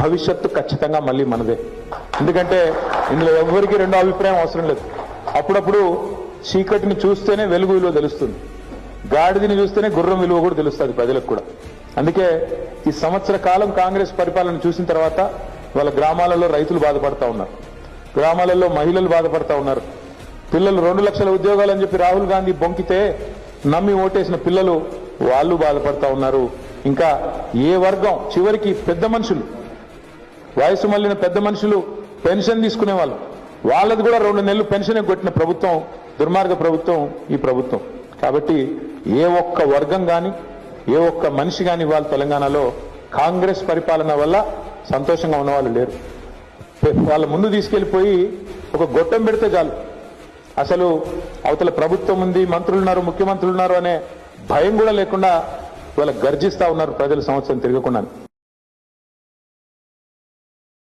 భవిష్యత్తు ఖచ్చితంగా మళ్ళీ మనదే. ఎందుకంటే ఇందులో ఎవరికి రెండో అభిప్రాయం అవసరం లేదు. అప్పుడప్పుడు చీకటిని చూస్తేనే వెలుగు విలువ తెలుస్తుంది, గాడిదని చూస్తేనే గుర్రం విలువ కూడా తెలుస్తుంది ప్రజలకు కూడా. అందుకే ఈ సంవత్సర కాలం కాంగ్రెస్ పరిపాలన చూసిన తర్వాత వాళ్ళ గ్రామాలలో రైతులు బాధపడతా ఉన్నారు, గ్రామాలలో మహిళలు బాధపడతా ఉన్నారు. పిల్లలు 2 లక్షల ఉద్యోగాలు అని చెప్పి రాహుల్ గాంధీ బొంకితే నమ్మి ఓటేసిన పిల్లలు వాళ్ళు బాధపడతా ఉన్నారు. ఇంకా ఏ వర్గం చివరికి పెద్ద మనుషులు, వయసు మళ్ళిన పెద్ద మనుషులు పెన్షన్ తీసుకునే వాళ్ళు, వాళ్ళది కూడా 2 నెలలు పెన్షన్ కొట్టిన ప్రభుత్వం దుర్మార్గ ప్రభుత్వం ఈ ప్రభుత్వం. కాబట్టి ఏ ఒక్క వర్గం కానీ ఏ ఒక్క మనిషి కానీ వాళ్ళ తెలంగాణలో కాంగ్రెస్ పరిపాలన వల్ల సంతోషంగా ఉన్నవాళ్ళు లేరు. వాళ్ళ ముందు తీసుకెళ్లిపోయి ఒక గొట్టం పెడితే చాలు, అసలు అవతల ప్రభుత్వం ఉంది, మంత్రులు ఉన్నారు, ముఖ్యమంత్రులు ఉన్నారు అనే భయం కూడా లేకుండా వాళ్ళ గర్జిస్తా ఉన్నారు ప్రజలు సంవత్సరం తిరగకుండా.